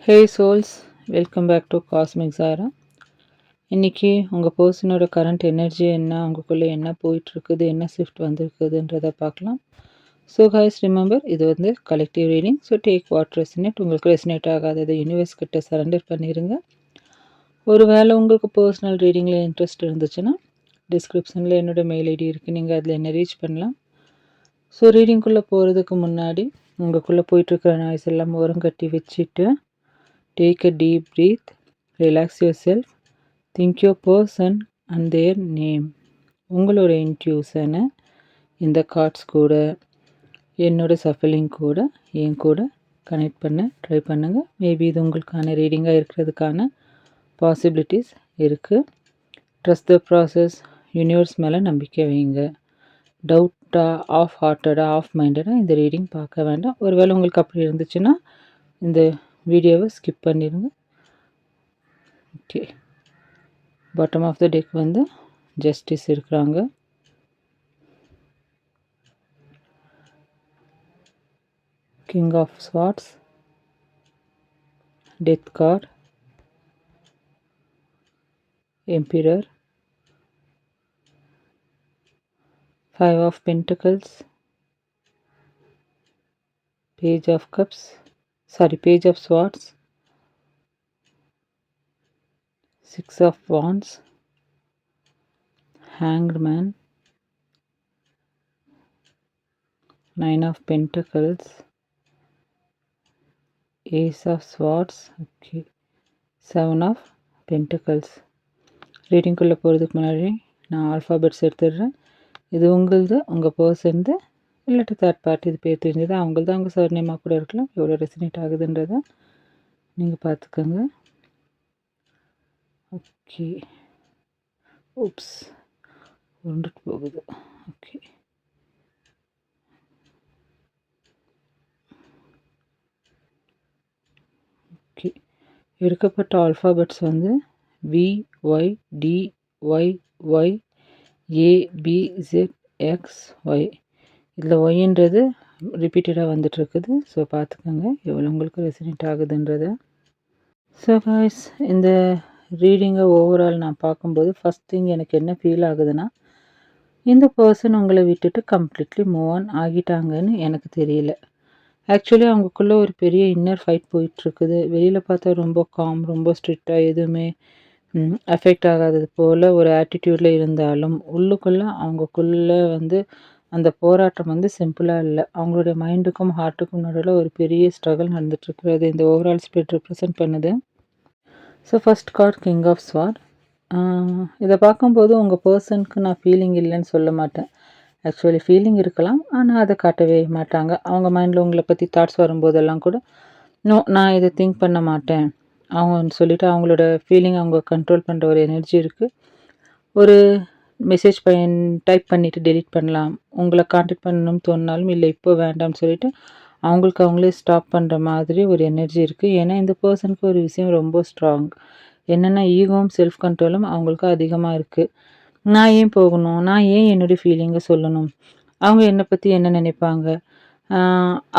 Hey souls, welcome back to cosmic Sara. இன்றைக்கி உங்கள் பர்சனோட current energy என்ன, உங்களுக்குள்ளே என்ன போயிட்டுருக்குது, என்ன ஷிஃப்ட் வந்திருக்குதுன்றதை பார்க்கலாம். ஸோ கைஸ் ரிமெம்பர், இது வந்து collective reading. So take what resonate. உங்களுக்கு ரெசினேட் ஆகாததை யூனிவர்ஸ் கிட்ட சரண்டர் பண்ணிடுங்க. ஒரு வேளை உங்களுக்கு பர்சனல் ரீடிங்கில் இன்ட்ரெஸ்ட் இருந்துச்சுன்னா டிஸ்கிரிப்ஷனில் என்னோடய மெயில் ஐடி இருக்குது, நீங்கள் அதில் என்ன ரீச் பண்ணலாம். ஸோ ரீடிங்குள்ளே போகிறதுக்கு முன்னாடி உங்களுக்குள்ளே போயிட்டுருக்கிற நாய்ஸ் எல்லாம் ஓரம் கட்டி வச்சுட்டு take a deep breath, relax yourself, think your person and their name. உங்களோட இன்ட்யூஷனை இந்த கார்ட்ஸ் கூட என்னோட சஃபலிங் கூட என் கூட கனெக்ட் பண்ண ட்ரை பண்ணுங்கள். மேபி இது உங்களுக்கான ரீடிங்காக இருக்கிறதுக்கான பாசிபிலிட்டிஸ் இருக்குது. Trust the process. யூனிவர்ஸ் மேலே நம்பிக்கை வைங்க. டவுட்டாக, ஆஃப் ஹார்ட்டடாக, ஆஃப் மைண்டடாக இந்த ரீடிங் பார்க்க வேண்டாம். ஒருவேளை உங்களுக்கு அப்படி இருந்துச்சுன்னா இந்த வீடியோவை ஸ்கிப் பண்ணிடுங்க. Okay, bottom of the deck வந்து ஜஸ்டிஸ் இருக்கிறாங்க. King of swords, death card, emperor, five of pentacles, page of cups, page of swords, six of wands, hanged man, nine of pentacles, ace of swords, okay, seven of pentacles. ரீடிங்குள்ளே போகிறதுக்கு முன்னாடி நான் alphabets எடுத்துடுறேன். இது உங்களது, உங்கள் பர்சன்து, இல்லாட்டி third party இது பேர் தெரிஞ்சது அவங்களது, அவங்க சர்நேமாக கூட இருக்கலாம். எவ்வளோ ரெசினேட் ஆகுதுன்றதை நீங்கள் பார்த்துக்கோங்க. ஓகே, ஊப்ஸ் உருண்டுட்டு போகுது. ஓகே, ஓகே, எடுக்கப்பட்ட ஆல்ஃபாபெட்ஸ் வந்து VYDYYABZXY. இதில் ஒய்ன்றது ரிப்பீட்டடாக வந்துட்டுருக்குது. ஸோ பார்த்துக்கோங்க எவ்வளோ உங்களுக்கு ரெசினேட் ஆகுதுன்றதை. ஸோ காய்ஸ், இந்த ரீடிங்கை ஓவரால் நான் பார்க்கும்போது ஃபஸ்ட் திங் எனக்கு என்ன ஃபீல் ஆகுதுன்னா, இந்த பர்சன் உங்களை விட்டுட்டு கம்ப்ளீட்லி மூவ் ஆன் ஆகிட்டாங்கன்னு எனக்கு தெரியல. ஆக்சுவலி அவங்களுக்குள்ளே ஒரு பெரிய இன்னர் ஃபைட் போயிட்டுருக்குது. வெளியில் பார்த்தா ரொம்ப காம், ரொம்ப ஸ்ட்ரிக்டாக, எதுவுமே அஃபெக்ட் ஆகாதது போல் ஒரு ஆட்டிடியூடில் இருந்தாலும் உள்ளுக்குள்ளே அவங்களுக்குள்ளே வந்து அந்த போராட்டம் வந்து சிம்பிளாக இல்லை. அவங்களுடைய மைண்டுக்கும் ஹார்ட்டுக்கும் நடுவில் ஒரு பெரிய ஸ்ட்ரகிள் நடந்துகிட்ருக்குறது இந்த ஓவரால் ஸ்பிரிட் ரெப்ரசன்ட் பண்ணுது. So first card king of sword. இதை பார்க்கும்போது உங்கள் பர்சனுக்கு நான் ஃபீலிங் இல்லைன்னு சொல்ல மாட்டேன். ஆக்சுவலி ஃபீலிங் இருக்கலாம், ஆனால் அதை காட்டவே மாட்டாங்க. அவங்க மைண்டில் உங்களை பற்றி தாட்ஸ் வரும்போதெல்லாம் கூட நோ, நான் இதை திங்க் பண்ண மாட்டேன் அவங்க சொல்லிவிட்டு அவங்களோட ஃபீலிங் அவங்க கண்ட்ரோல் பண்ணுற ஒரு எனர்ஜி இருக்குது. ஒரு மெசேஜ் டைப் பண்ணிவிட்டு டெலிட் பண்ணலாம். உங்களை கான்டாக்ட் பண்ணணும்னு தோணினாலும் இல்லை இப்போ வேண்டாம்னு சொல்லிவிட்டு அவங்களுக்கு அவங்களே ஸ்டாப் பண்ணுற மாதிரி ஒரு எனர்ஜி இருக்குது. ஏன்னா இந்த பர்சனுக்கு ஒரு விஷயம் ரொம்ப ஸ்ட்ராங். என்னென்னா ஈகோவும் செல்ஃப் கண்ட்ரோலும் அவங்களுக்கு அதிகமாக இருக்குது. நான் ஏன் போகணும், நான் ஏன் என்னுடைய ஃபீலிங்கை சொல்லணும், அவங்க என்னை பற்றி என்ன நினைப்பாங்க,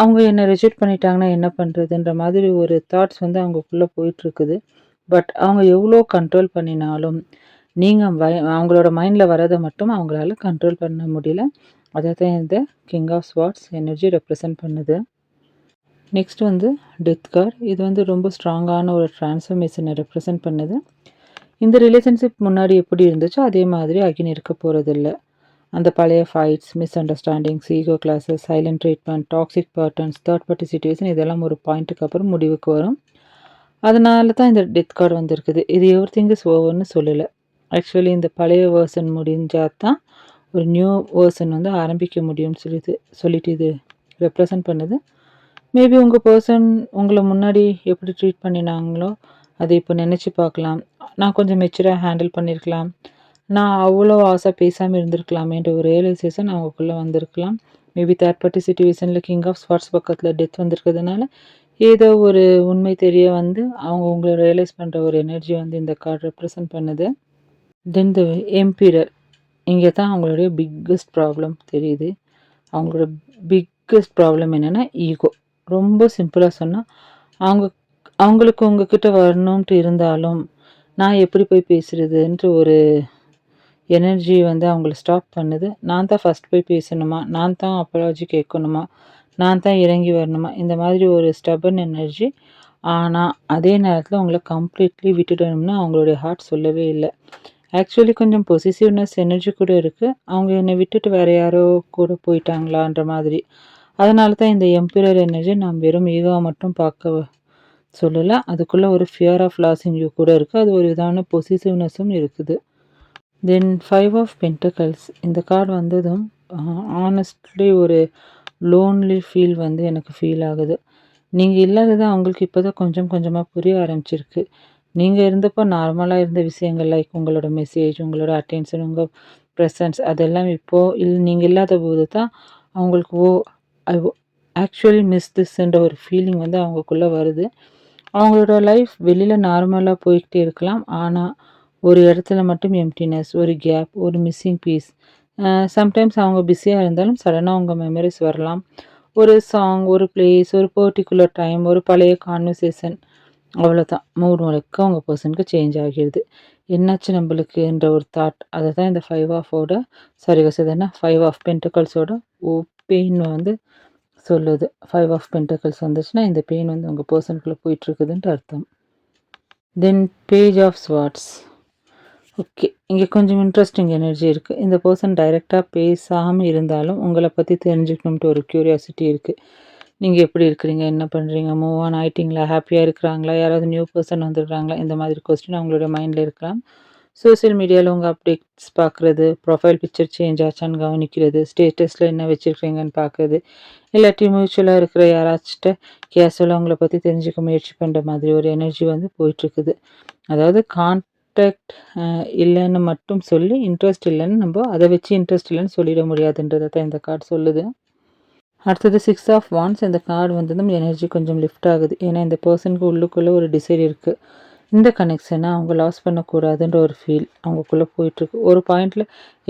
அவங்க என்னை ரிஜெக்ட் பண்ணிட்டாங்கன்னா என்ன பண்ணுறதுன்ற மாதிரி ஒரு தாட்ஸ் வந்து அவங்களுக்குள்ளே போயிட்டுருக்குது. பட் அவங்க எவ்வளோ கண்ட்ரோல் பண்ணினாலும் நீங்கள் அவங்களோட மைண்டில் வரதை மட்டும் அவங்களால கண்ட்ரோல் பண்ண முடியல. அதை தான் இந்த king of swords energy represent பண்ணுது. நெக்ஸ்ட் வந்து டெத் கார்ட். இது வந்து ரொம்ப ஸ்ட்ராங்கான ஒரு டிரான்ஸ்ஃபர்மேஷனை ரெப்ரசன்ட் பண்ணுது. இந்த ரிலேஷன்ஷிப் முன்னாடி எப்படி இருந்துச்சோ அதே மாதிரி அகைன் இருக்க போகிறதில்ல. அந்த பழைய fights, misunderstandings, ego clashes, silent treatment, toxic patterns, third party situation இதெல்லாம் ஒரு பாயிண்ட்டுக்கு அப்புறம் முடிவுக்கு வரும். அதனால தான் இந்த டெத் கார்டு வந்திருக்குது. இது எவ்ரி திங் இஸ் ஓவர்னு சொல்லலை. ஆக்சுவலி இந்த பழைய வேர்ஷன் முடிஞ்சால் தான் ஒரு நியூ வேர்ஷன் வந்து ஆரம்பிக்க முடியும்னு சொல்லிட்டு இது ரெப்ரசன்ட் பண்ணுது. மேபி உங்கள் பர்சன் உங்களை முன்னாடி எப்படி ட்ரீட் பண்ணினாங்களோ அதை இப்போ நினச்சி பார்க்கலாம். நான் கொஞ்சம் மெச்சூராக ஹேண்டில் பண்ணியிருக்கலாம், நான் அவ்வளோ ஆசை பேசாமல் இருந்திருக்கலாமேன்ற ஒரு ரியலைசேஷன் அவங்களுக்குள்ளே வந்திருக்கலாம். மேபி தேர்ட் பார்ட்டி சிச்சுவேஷனில் கிங் ஆஃப் ஸ்வார்ட்ஸ் பக்கத்தில் டெத் வந்திருக்கிறதுனால ஏதோ ஒரு உண்மை தெரிய வந்து அவங்க உங்களை ரியலைஸ் பண்ணுற ஒரு எனர்ஜி வந்து இந்த கார்டு ரெப்ரசன்ட் பண்ணுது. தென் த எம்பிரர். இங்கே தான் அவங்களுடைய பிக்கஸ்ட் ப்ராப்ளம் தெரியுது. அவங்களோட பிக்கஸ்ட் ப்ராப்ளம் என்னென்னா ஈகோ. ரொம்ப சிம்பிளாக சொன்னால் அவங்க அவங்களுக்கு உங்ககிட்ட வரணுன்ட்டு இருந்தாலும், நான் எப்படி போய் பேசுறதுன்ட்டு ஒரு எனர்ஜி வந்து அவங்கள ஸ்டாப் பண்ணுது. நான் தான் ஃபர்ஸ்ட் போய் பேசணுமா? நான் தான் அப்பாலஜி கேட்கணுமா? நான் தான் இறங்கி வரணுமா? இந்த மாதிரி ஒரு ஸ்டபர்ன் எனர்ஜி. ஆனா, அதே நேரத்தில உங்கள கம்ப்ளீட்லி விட்டுடணும்னு அவங்களுடைய ஹார்ட் சொல்லவே இல்ல. ஆக்சுவலி கொஞ்சம் பொசசிவ்னஸ் எனர்ஜி கூட இருக்கு. அவங்க என்னை விட்டுட்டு வேற யாரோ கூட போயிட்டாங்களான்ற மாதிரி. அதனால தான் இந்த எம்பரர் எனர்ஜி நான் வெறும் ஈகோவ மட்டும் பார்க்க சொல்லல. அதுக்குள்ள ஒரு ஃபியர் ஆஃப் லாஸிங் யூ கூட இருக்கு. அது ஒரு விதமான பொசசிவ்னஸும் இருக்குது. தென் 5 ஆஃப் பென்டக்கிள்ஸ் இந்த கார்டு வந்ததும் ஹானஸ்ட்லி ஒரு லோன்லி ஃபீல் வந்து எனக்கு ஃபீல் ஆகுது. நீங்க இல்லாதது அவங்களுக்கு இப்போ தான் கொஞ்சம் கொஞ்சமா புரிய ஆரம்பிச்சிருக்கு. நீங்க இருந்தப்போ நார்மலா இருந்த விஷயங்கள் லைக் உங்களோட மெசேஜ், உங்களோட அட்டென்ஷன், உங்க ப்ரெசன்ஸ் அதெல்லாம் இப்போ நீங்க இல்லாதபோது தான் அவங்களுக்கு ஐ ஆக்சுவலி மிஸ் திஸ்ன்ற ஒரு ஃபீலிங் வந்து அவங்களுக்குள்ள வருது. அவங்களோட லைஃப் வெளியில நார்மலா போய்க்கிட்டே இருக்கலாம். ஆனா, ஒரு இடத்துல மட்டும் எம்ப்டினஸ், ஒரு கேப், ஒரு மிஸ்ஸிங் பீஸ். சம்டைம்ஸ் அவங்க பிஸியா இருந்தாலும் சடனா உங்க மெமரீஸ் வரலாம். ஒரு சாங், ஒரு பிளேஸ், ஒரு பர்ட்டிகுலர் டைம், ஒரு பழைய கான்வர்சேஷன் அவ்வளோதான். மூட் முழுக்க உங்க பெர்சனுக்கு சேஞ்ச் ஆகிருது. என்னாச்சு நம்பளுக்குன்ற ஒரு தாட். அத தான் இந்த 5 ஆஃபோட சாரி அது என்ன 5 ஆஃப் பென்டக்கிள்ஸோட பெயின் வந்து சொல்லுது. 5 ஆஃப் பென்டக்கிள்ஸ் வந்துச்சுன்னா, இந்த பெயின் வந்து உங்க பெர்சனுக்குள்ள போயிட்டுருக்குதுன்ட்டு அர்த்தம். Then page of swords. Okay. இங்க கொஞ்சம் இன்ட்ரெஸ்டிங் எனர்ஜி இருக்கு. இந்த பெர்சன் டைரக்ட்டா பேசாம இருந்தாலும், உங்கள பத்தி தெரிஞ்சுக்கணும்ட்டு ஒரு கியூரியாசிட்டி இருக்கு. நீங்க எப்படி இருக்கிறீங்க? என்ன பண்றீங்க? மூவ் ஆன் ஆயிட்டீங்களா? ஹேப்பியா இருக்கிறாங்களா? யாராவது நியூ பெர்சன் வந்துருக்காங்களா? இந்த மாதிரி கொஸ்டின் அவங்களுடைய மைண்ட்ல இருக்கலாம். சோசியல் மீடியால உங்க அப்டேட்ஸ் பார்க்குறது, ப்ரொஃபைல் பிக்சர் சேஞ்ச் ஆச்சான்னு கவனிக்கிறது, ஸ்டேட்டஸ்ல என்ன வச்சிருக்கீங்கன்னு பார்க்குறது, இல்லாட்டி மியூச்சுவலா இருக்கிற யாராச்சுட்ட கேஷுவலா உங்கள பத்தி தெரிஞ்சுக்க முயற்சி பண்ற மாதிரி ஒரு எனர்ஜி வந்து போயிட்டுருக்குது. அதாவது கான்டாக்ட் இல்லன்னு மட்டும் சொல்லி, இன்ட்ரெஸ்ட் இல்லன்னு நம்ப அத வச்சு இன்ட்ரெஸ்ட் இல்லன்னு சொல்லிட முடியாதுன்றத தான் இந்த கார்ட் சொல்லுது. அடுத்தது 6 ஆஃப் வாண்ட்ஸ் இந்த கார்டு வந்ததும் எனர்ஜி கொஞ்சம் லிஃப்ட் ஆகுது. ஏன்னா இந்த பெர்சனுக்கு உள்ளுக்குள்ள ஒரு டிசைர் இருக்கு. இந்த கனெக்ஷனை அவங்க லாஸ் பண்ணக்கூடாதுன்ற ஒரு ஃபீல் அவங்களுக்குள்ளே போயிட்டுருக்கு. ஒரு பாயிண்டில்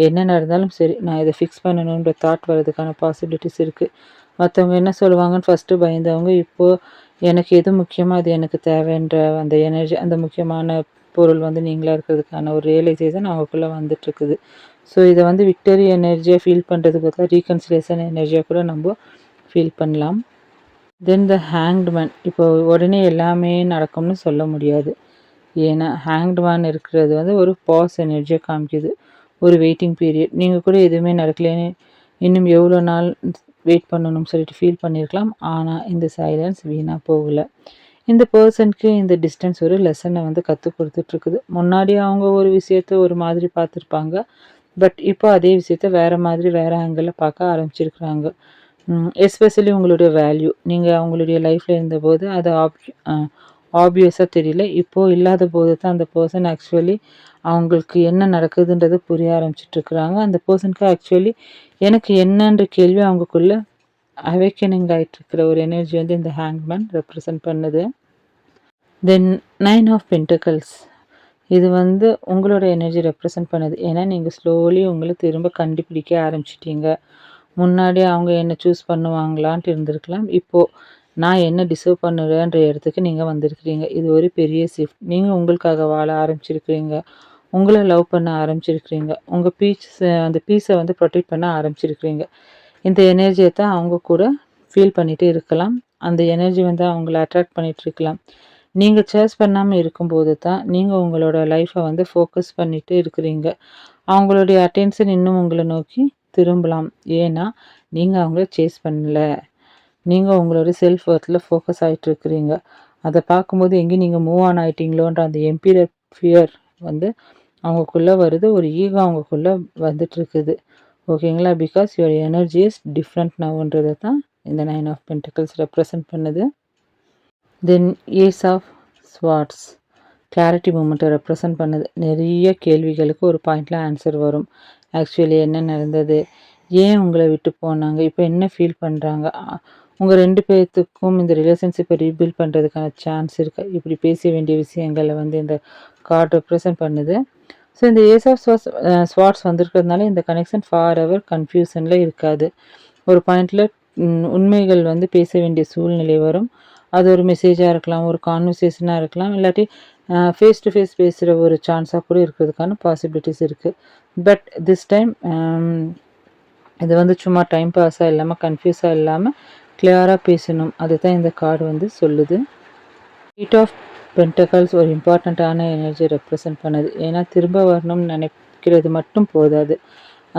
என்ன நடந்தாலும் சரி நான் இதை ஃபிக்ஸ் பண்ணணுன்ற தாட் வர்றதுக்கான பாசிபிலிட்டிஸ் இருக்குது. மற்றவங்க என்ன சொல்லுவாங்கன்னு ஃபஸ்ட்டு பயந்தவங்க இப்போது எனக்கு எது முக்கியமாக அது எனக்கு தேவைன்ற அந்த எனர்ஜி அந்த முக்கியமான பொருள் வந்து நீங்களாக இருக்கிறதுக்கான ஒரு ரியலைசேஷன் அவங்களுக்குள்ளே வந்துட்டுருக்குது. ஸோ இதை வந்து விக்டரி எனர்ஜியாக ஃபீல் பண்ணுறதுக்கு பதிலாக ரீகன்சிலேஷன் எனர்ஜியாக கூட நம்ம ஃபீல் பண்ணலாம். தென் த ஹேங்க்டு மேன் இப்போ உடனே எல்லாமே நடக்கும்னு சொல்ல முடியாது. ஏன்னா ஹேங்க்டு மேன் இருக்கிறது வந்து ஒரு பாஸ் எனர்ஜியை காமிக்குது. ஒரு வெயிட்டிங் பீரியட். நீங்கள் கூட எதுவுமே நடக்கலைன்னு இன்னும் எவ்வளோ நாள் வெயிட் பண்ணணும்னு சொல்லிட்டு ஃபீல் பண்ணியிருக்கலாம். ஆனால் இந்த சைலன்ஸ் வீணாக போகலை. இந்த பர்சனுக்கு இந்த டிஸ்டன்ஸ் ஒரு லெசனை வந்து கற்றுக் கொடுத்துட்ருக்குது. முன்னாடி அவங்க ஒரு விஷயத்த ஒரு மாதிரி பார்த்துருப்பாங்க. பட் இப்போ அதே விஷயத்த வேறு மாதிரி வேறு ஆங்கிளில் பார்க்க ஆரம்பிச்சிருக்கிறாங்க. எஸ்பெஷலி உங்களுடைய வேல்யூ நீங்கள் அவங்களுடைய லைஃப்பில் இருந்தபோது அது ஆப்வியஸாக தெரியல. இப்போது இல்லாத போது தான் அந்த பர்சன் ஆக்சுவலி அவங்களுக்கு என்ன நடக்குதுன்றது புரிய ஆரம்பிச்சிட்ருக்குறாங்க. அந்த பர்சனுக்கு ஆக்சுவலி எனக்கு என்னன்ற கேள்வி அவங்களுக்குள்ள அவேக்கனிங் ஆகிட்டுருக்கிற ஒரு எனர்ஜி வந்து இந்த ஹேங்க்மேன் ரெப்ரசன்ட் பண்ணுது. தென் 9 ஆஃப் பென்டக்கிள்ஸ் இது வந்து உங்களோட எனர்ஜி ரெப்ரசன்ட் பண்ணுது. ஏன்னா நீங்கள் ஸ்லோலி உங்களை திரும்ப கண்டுபிடிக்க ஆரம்பிச்சிட்டீங்க. முன்னாடி அவங்க என்ன சூஸ் பண்ணுவாங்களான்ட்டு இருந்திருக்கலாம். இப்போது நான் என்ன டிசர்வ் பண்ணுறேன்ற இடத்துக்கு நீங்கள் வந்திருக்கிறீங்க. இது ஒரு பெரிய ஷிஃப்ட். நீங்கள் உங்களுக்காக வாழ ஆரம்பிச்சிருக்கிறீங்க. உங்களை லவ் பண்ண ஆரம்பிச்சிருக்கிறீங்க. உங்கள் அந்த பீஸை வந்து ப்ரொடெக்ட் பண்ண ஆரம்பிச்சிருக்கிறீங்க. இந்த எனர்ஜியை தான் அவங்க கூட ஃபீல் பண்ணிகிட்டே இருக்கலாம். அந்த எனர்ஜி வந்து அவங்கள அட்ராக்ட் பண்ணிகிட்டு இருக்கலாம். நீங்கள் சாய்ஸ் பண்ணாமல் இருக்கும்போது தான் நீங்கள் உங்களோட லைஃப்பை வந்து ஃபோக்கஸ் பண்ணிகிட்டு இருக்கிறீங்க. அவங்களுடைய அட்டென்ஷன் இன்னும் உங்களை நோக்கி திரும்பலாம். ஏன்னா நீங்கள் அவங்கள சேஸ் பண்ணல. நீங்கள் உங்களோட செல்ஃப் ஒர்த்தில் ஃபோக்கஸ் ஆகிட்டுருக்கிறீங்க. அதை பார்க்கும்போது எங்கேயும் நீங்கள் மூவ் ஆன் ஆகிட்டீங்களோன்ற அந்த எம்பீரியர் ஃபியர் வந்து அவங்களுக்குள்ளே வருது. ஒரு ஈகோ அவங்களுக்குள்ளே வந்துட்டுருக்குது. ஓகேங்களா? Because your energy is different நவ்ன்றதை தான் இந்த 9 ஆஃப் பென்டக்கிள்ஸ் ரெப்ரசன்ட் பண்ணுது. Then ace of swords clarity மூமெண்ட்டை ரெப்ரசன்ட் பண்ணுது. நிறைய கேள்விகளுக்கு ஒரு பாயிண்டில் ஆன்சர் வரும். ஆக்சுவலி என்ன நடந்தது? ஏன் உங்களை விட்டு போனாங்க? இப்போ என்ன ஃபீல் பண்ணுறாங்க? உங்கள் 2 பேர்த்துக்கும் இந்த ரிலேஷன்ஷிப்பை ரீபில்ட் பண்ணுறதுக்கான சான்ஸ் இருக்குது. இப்படி பேச வேண்டிய விஷயங்களை வந்து இந்த கார்டு ரெப்ரசன்ட் பண்ணுது. ஸோ இந்த ஏஸ் ஆஃப் ஸ்வார்ட்ஸ் வந்திருக்கிறதுனால இந்த கனெக்ஷன் ஃபார் எவர் கன்ஃபியூஷனில் இருக்காது. ஒரு பாயிண்டில் உண்மைகள் வந்து பேச வேண்டிய சூழ்நிலை வரும். அது ஒரு மெசேஜாக இருக்கலாம், ஒரு கான்வர்சேஷனாக இருக்கலாம், இல்லாட்டி ஃபேஸ் டு ஃபேஸ் பேசுகிற ஒரு சான்ஸாக கூட இருக்கிறதுக்கான பாசிபிலிட்டிஸ் இருக்குது. பட் திஸ் டைம் இது வந்து சும்மா டைம் பாஸாக இல்லாமல் கன்ஃபியூஸாக இல்லாமல் கிளியராக பேசணும். அதுதான் இந்த கார்டு வந்து சொல்லுது. 8 ஆஃப் பென்டக்கல்ஸ் ஒரு இம்பார்ட்டண்ட்டான எனர்ஜி ரெப்ரசன்ட் பண்ணுது. ஏன்னா திரும்ப வரணும்னு நினைக்கிறது மட்டும் போதாது,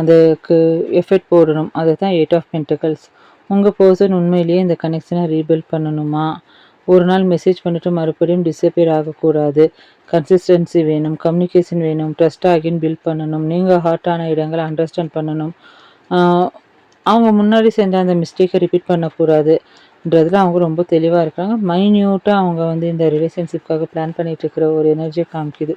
அதுக்கு எஃபெக்ட் போடணும். அதுதான் 8 ஆஃப் பென்டக்கல்ஸ். உங்கள் பர்சன் உண்மையிலேயே இந்த கனெக்ஷனை ரீபில்ட் பண்ணணுமா? ஒரு நாள் மெசேஜ் பண்ணிவிட்டு மறுபடியும் டிஸப்பியர் ஆகக்கூடாது. கன்சிஸ்டன்சி வேணும், கம்யூனிகேஷன் வேணும், ட்ரஸ்ட் அகைன் பில்ட் பண்ணணும். நீங்கள் ஹார்ட்டான இடங்களை அண்டர்ஸ்டாண்ட் பண்ணணும். அவங்க முன்னாடி செஞ்ச அந்த மிஸ்டேக்கை ரிப்பீட் பண்ணக்கூடாதுன்றதுல அவங்க ரொம்ப தெளிவாக இருக்காங்க. மைன்யூட்டாக அவங்க வந்து இந்த ரிலேஷன்ஷிப்காக பிளான் பண்ணிகிட்டு இருக்கிற ஒரு எனர்ஜியை காமிக்குது.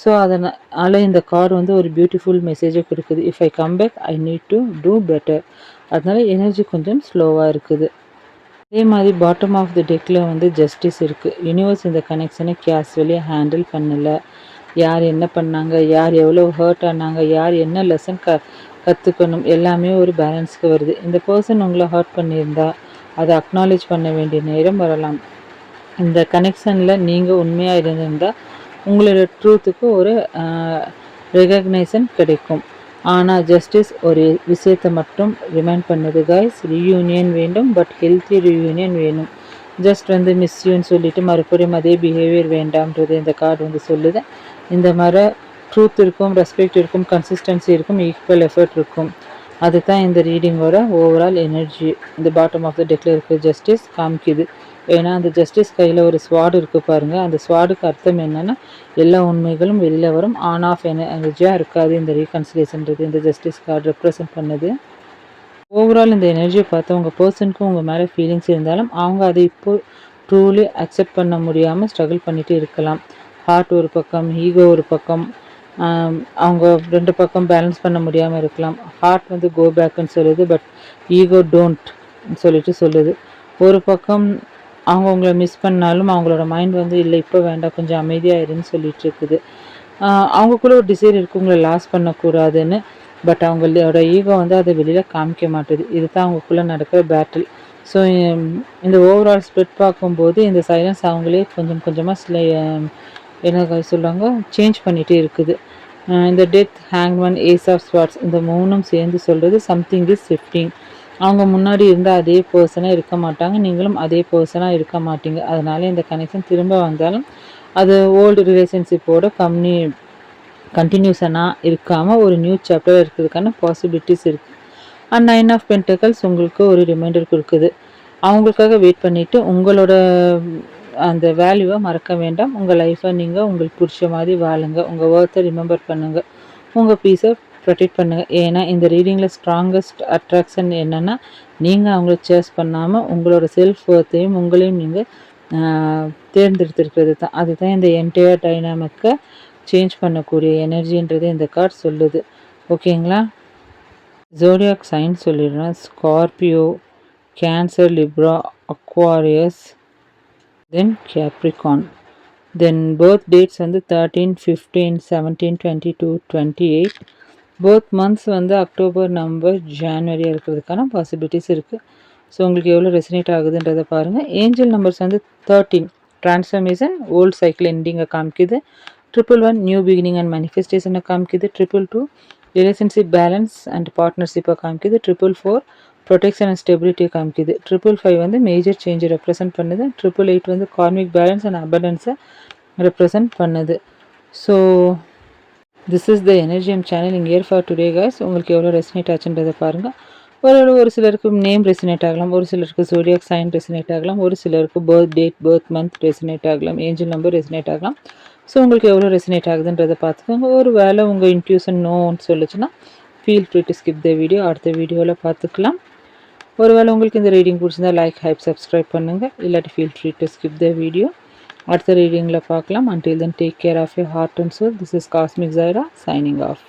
ஸோ அதனால் இந்த கார்டு வந்து ஒரு பியூட்டிஃபுல் மெசேஜை கொடுக்குது. If I come back I need to do better. அதனால எனர்ஜி கொஞ்சம் ஸ்லோவாக இருக்குது. அதே மாதிரி பாட்டம் ஆஃப் தி டெக்கில் வந்து ஜஸ்டிஸ் இருக்குது. யூனிவர்ஸ் இந்த கனெக்ஷனை கேஷுவலியாக ஹேண்டில் பண்ணலை. யார் என்ன பண்ணாங்க, யார் எவ்வளோ ஹர்ட் ஆனாங்க, யார் என்ன லெசன் கற்றுக்கணும், எல்லாமே ஒரு பேலன்ஸ்க்கு வருது. இந்த பர்சன் உங்களை ஹர்ட் பண்ணியிருந்தா அதை அக்னாலேஜ் பண்ண வேண்டிய நேரம் வரலாம். இந்த கனெக்ஷனில் நீங்கள் உண்மையாக இருந்திருந்தால் உங்களோட ட்ரூத்துக்கு ஒரு ரெகக்னைசன் கிடைக்கும். ஆனால் ஜஸ்டிஸ் ஒரு விஷயத்தை மட்டும் ரிமைண்ட் பண்ணுது கைஸ், ரீயூனியன் வேண்டும், பட் ஹெல்த்தி ரீயூனியன் வேணும். ஜஸ்ட் வந்து மிஸ்யூன்னு சொல்லிட்டு மறுபடியும் அதே பிஹேவியர் வேண்டாம்ன்றது இந்த கார்டு வந்து சொல்லுது. இந்த மாதிரி ட்ரூத் இருக்கும், ரெஸ்பெக்ட் இருக்கும், கன்சிஸ்டன்சி இருக்கும், ஈக்குவல் எஃபர்ட் இருக்கும். அதுதான் இந்த ரீடிங்கோட ஓவரால் எனர்ஜி. இந்த பாட்டம் ஆஃப் த டெக்கில் இருக்க ஜஸ்டிஸ் காமிக்குது. ஏன்னா அந்த ஜஸ்டிஸ் கையில் ஒரு ஸ்வாடு இருக்குது பாருங்கள். அந்த ஸ்வாடுக்கு அர்த்தம் என்னென்னா எல்லா உண்மைகளும் வெளியில் வரும், ஆன் ஆஃப் எனர்ஜியாக இருக்காது. இந்த ரீகன்சிலேஷன்றது இந்த ஜஸ்டிஸ் கார்டு ரெப்ரசன்ட் பண்ணுது. ஓவரால் இந்த எனர்ஜியை பார்த்து உங்கள் பர்சனுக்கு உங்கள் மேலே ஃபீலிங்ஸ் இருந்தாலும் அவங்க அதை இப்போது ட்ரூலி அக்செப்ட் பண்ண முடியாமல் ஸ்ட்ரகிள் பண்ணிகிட்டு இருக்கலாம். ஹார்ட் ஒரு பக்கம், ஈகோ ஒரு பக்கம், அவங்க ரெண்டு பக்கம் பேலன்ஸ் பண்ண முடியாமல் இருக்கலாம். ஹார்ட் வந்து கோ பேக்குன்னு சொல்லுது, பட் ஈகோ டோன்ட் சொல்லுது. ஒரு பக்கம் அவங்க உங்களை மிஸ் பண்ணாலும் அவங்களோட மைண்ட் வந்து இல்லை இப்போ வேண்டாம், கொஞ்சம் அமைதியாக இருன்னு சொல்லிட்டு இருக்குது. அவங்களுக்குள்ள ஒரு டிசைர் இருக்குது உங்களை லாஸ் பண்ணக்கூடாதுன்னு, பட் அவங்களோட ஈகோ வந்து அதை வெளியில் காமிக்க மாட்டுது. இதுதான் அவங்களுக்குள்ளே நடக்கிற பேட்டில். ஸோ இந்த ஓவரால் ஸ்ப்ளிட் பார்க்கும்போது இந்த சைலன்ஸ் அவங்களே கொஞ்சம் கொஞ்சமாக என்ன சொல்லுவாங்க சேஞ்ச் பண்ணிகிட்டே இருக்குது. இந்த டெத், ஹேங்மேன், ஏஸ் ஆஃப் ஸ்வார்ட்ஸ் இந்த மூணும் சேர்ந்து சொல்கிறது சம்திங் இஸ் ஷிஃப்டிங். அவங்க முன்னாடி இருந்தால் அதே பர்சனாக இருக்க மாட்டாங்க, நீங்களும் அதே பர்சனாக இருக்க மாட்டீங்க. அதனால இந்த கனெக்ஷன் திரும்ப வந்தாலும் அது ஓல்டு ரிலேஷன்ஷிப்போட கண்டினியூஷனாக இருக்காமல் ஒரு நியூ சாப்டர் இருக்கிறதுக்கான பாசிபிலிட்டிஸ் இருக்குது. அண்ட் 9 ஆஃப் பென்டக்கல்ஸ் உங்களுக்கு ஒரு ரிமைண்டர் கொடுக்குது. அவங்களுக்காக வெயிட் பண்ணிவிட்டு உங்களோட அந்த வேல்யூவை மறக்க வேண்டாம். உங்கள் லைஃப்பை நீங்கள் உங்களுக்கு பிடிச்ச மாதிரி வாழுங்க. உங்கள் ஒர்த்தை ரிமெம்பர் பண்ணுங்கள். உங்கள் பீஸை ப்ரொடெக்ட் பண்ணுங்கள். ஏன்னா இந்த ரீடிங்கில் ஸ்ட்ராங்கஸ்ட் அட்ராக்ஷன் என்னென்னா நீங்கள் அவங்கள சேஸ் பண்ணாமல் உங்களோட செல்ஃப் ஒர்த்தையும் உங்களையும் நீங்கள் தேர்ந்தெடுத்திருக்கிறது தான். அதுதான் இந்த என்டையர் டைனாமிக்கை சேஞ்ச் பண்ணக்கூடிய எனர்ஜின்றது இந்த கார்டு சொல்லுது. ஓகேங்களா? ஜோடியாக் சைன் சொல்லிடுறேன். ஸ்கார்பியோ, கேன்சர், லிப்ரா, அக்வாரியஸ், தென் கேப்ரிகான். தென் பர்த் டேட்ஸ் வந்து 13, 15, 17, 22, 28. பர்த் மந்த்ஸ் வந்து அக்டோபர், நவம்பர், ஜான்வரி இருக்கிறதுக்கான பாசிபிலிட்டிஸ் இருக்குது. ஸோ உங்களுக்கு எவ்வளோ ரெசினேட் ஆகுதுன்றதை பாருங்கள். ஏஞ்சல் நம்பர்ஸ் வந்து 13 ட்ரான்ஸ்ஃபர்மேஷன், ஓல்ட் சைக்கிள் எண்டிங்கை காமிக்குது. 111 நியூ பிகினிங் அண்ட் மேனிஃபெஸ்டேஷனை காமிக்குது. 222 ரிலேஷன்ஷிப் பேலன்ஸ் அண்ட் பார்ட்னர்ஷிப்பை காமிக்குது. 444 ப்ரொடெக்ஷன் அண்ட் ஸ்டெபிலிட்டியை காமிக்குது. 555 வந்து மேஜர் சேஞ்சை ரெப்ரசென்ட் பண்ணுது. 888 வந்து கார்மிக் பேலன்ஸ் அண்ட் அபண்டன்ஸை ரெப்ரசென்ட் பண்ணுது. So this is the energy I'm channelling here for today guys. உங்களுக்கு எவ்வளோ ரெசினேட் ஆச்சுன்றதை பாருங்கள். ஒரு சிலருக்கு நேம் ரெசினேட் ஆகலாம், ஒரு சிலருக்கு ஜோடியாக் சைன் ரெசினேட் ஆகலாம், ஒரு சிலருக்கு பர்த் டேட், பர்த் மந்த் ரெசினேட் ஆகலாம், ஏஞ்சல் நம்பர் ரெசினேட் ஆகலாம். ஸோ உங்களுக்கு எவ்வளோ ரெசினேட் ஆகுதுன்றதை பார்த்துக்கோங்க. ஒரு வேளை உங்கள் இன்ட்யூஷன் நோன்னு சொல்லிச்சுன்னா feel free to skip the video. அடுத்த வீடியோவில் பார்த்துக்கலாம். ஒருவேளை உங்களுக்கு இந்த ரீடிங் பிடிச்சிருந்தா லைக், ஹைப், சப்ஸ்கிரைப் பண்ணுங்கள். இல்லாட்டி feel free to skip the video. அடுத்த ரீடிங்கில் பார்க்கலாம். Until then, take care of your heart and soul. This is Cosmic Zaira signing off.